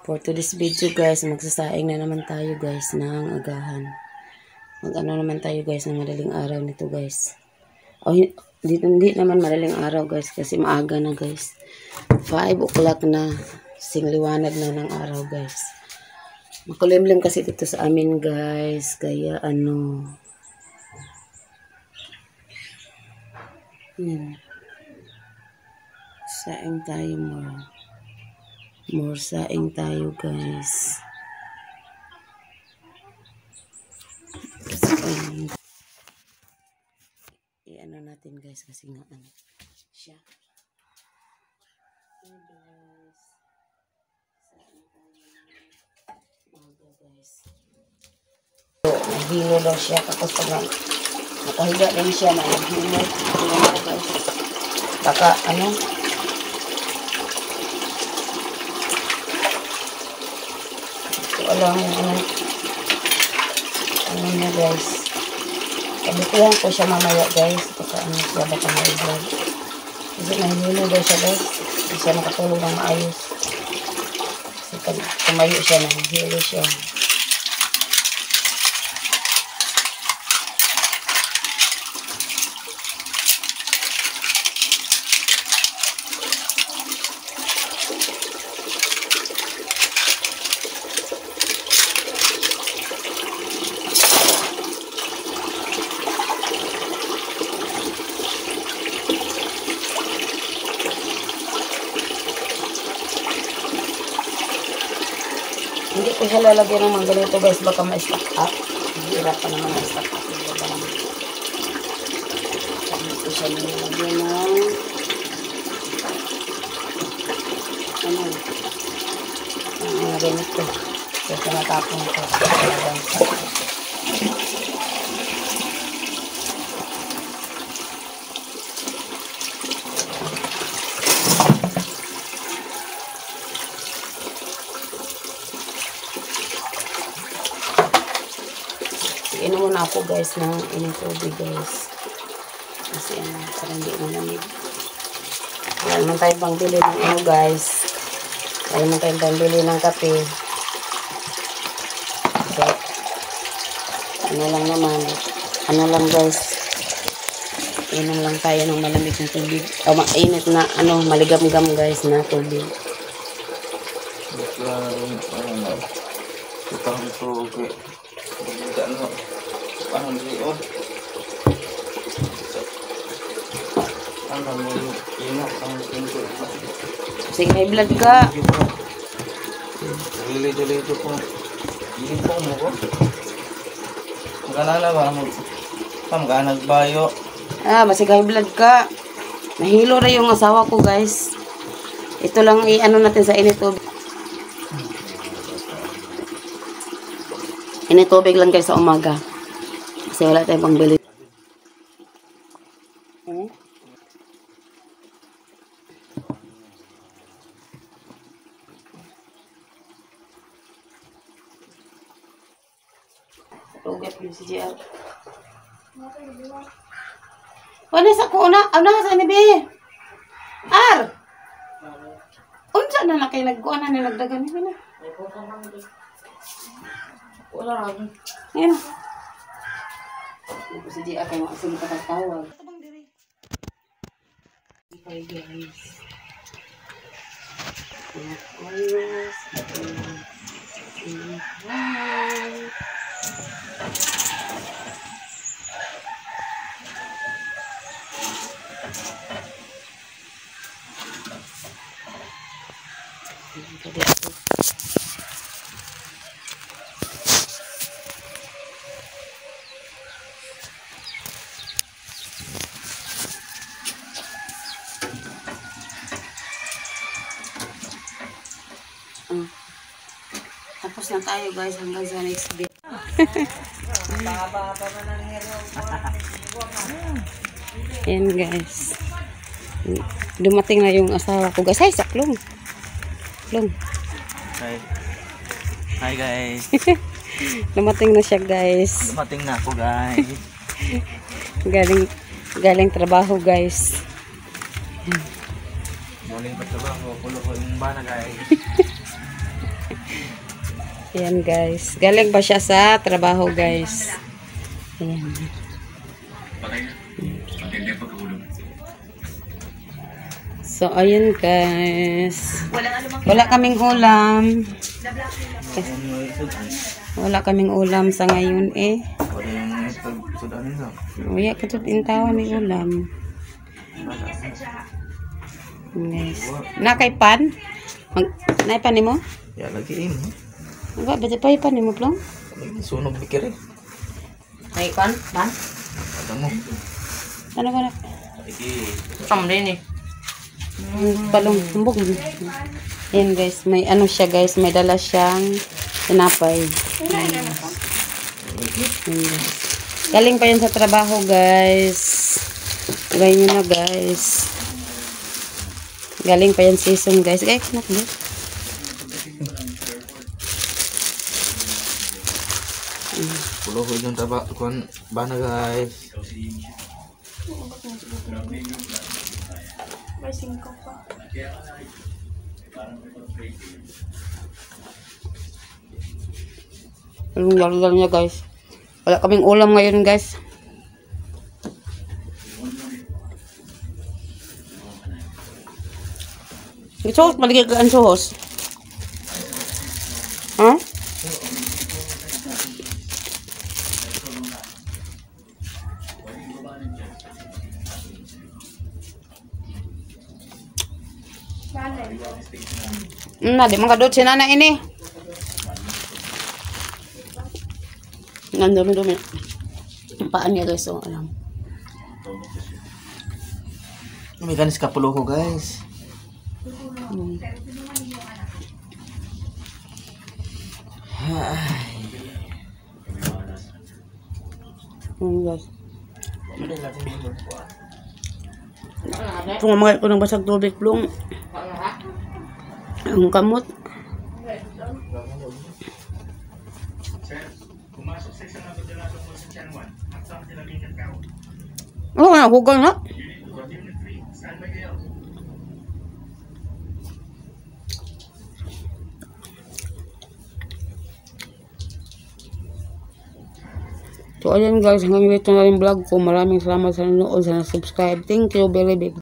For today's video guys, magsasaing na naman tayo guys ng agahan. Mag-ano naman tayo guys ng madaling araw nito guys. Oh, hindi naman madaling araw guys kasi maaga na guys. 5 o'clock na. Singliwanag na ng araw guys. Makulimlim kasi dito sa amin guys. Kaya saing tayo more saing tayo guys. I-ano natin guys kasi nga siya. Hey guys. Saing tayo. Guys. So, naghilo daw siya tapos pag nakahiga din siya na naghilo. Guys. Baka alam ano na guys. Kabutihan ko siya mamaya guys. Baka siya baka ma-vlog. Kasi nahihilo daw siya guys. Hindi siya nakatulog ng maayos. Kasi pag tumayo siya, nahihilo siya. Hindi ko siya lalagyan ng mga ganito guys, baka ma-stack up. Hirap pa naman ma-stack up. Hindi ko siya lalagyan ng mga ganito. Kaya tinatapon ko. Inom muna ako guys ng inyong tubig guys. Kasi parang hindi malamig. Wala naman tayong pangbili ng guys. Wala naman tayong pangbili ng kape. So, lang naman guys. Inom lang tayo ng malamig na tubig. O mainit na maligam-gam guys na tubig. Sige, may blood ka. Dili-dili po. Dili po mo ko. Magana ba? Magana nagbayo. Basig high blood ka. Nahilo na yung asawa ko guys. Ito lang natin sa init tubig. Init tubig lang guys sa umaga. Kasi wala tayong pangbili. Ugat yung si JR. Wala sa kuna. Sa nibi. Unsa na kayo nagkuha na nilagdagan niyo na. Wala rin. Yan. Si JR kayo makasunod ka tawag. Ito bang diri? Okay guys. Tapos na tayo guys hanggang sa next video. Yan guys. Dumating na yung asawa ko guys. Ay, saklong. Hi guys. Dumating na siya guys. Dumating na ako guys. Galing trabaho guys. Galing pa trabaho. Pulo ko yung bana guys. Ayan guys. Galing pa siya sa trabaho guys. Ayan. So, ayun guys. Wala kaming ulam. Wala kaming ulam sa ngayon eh. Uya ka ito intawa may ulam. Guys. Nakay pan? Naipan ni mo? Ya lagi ini. Enggak, baca pa ipan ni mo plong? Sunog pikir eh. May pan? Pan? Ada mo. Ano ba na? Lagi. Sam din eh. Palong tumbok. Ayan guys, may ano siya guys, may dala siyang tinapay. Ayan. Galing pa yun sa trabaho guys. Gawin nyo na guys. Galing pa yan season guys. Ay, kanak guys. Pulo ko yung tabak kuan bana guys. Ang gagal niya guys. Wala kaming ulam ngayon guys. Ito, maligay ka ang suhos. Ha? Di makadot si nana ini. Nandumi-dumi. Ang paan niya guys. So, alam. May ganis kapulo ko guys. Guys. Pumamagay ko ng basag tubig plong. Ang kamot. Oh, nakugang na. So, ayan guys, hanggang dito na rin vlog ko. Maraming salamat sa nanood, sa subscribe. Thank you, very big.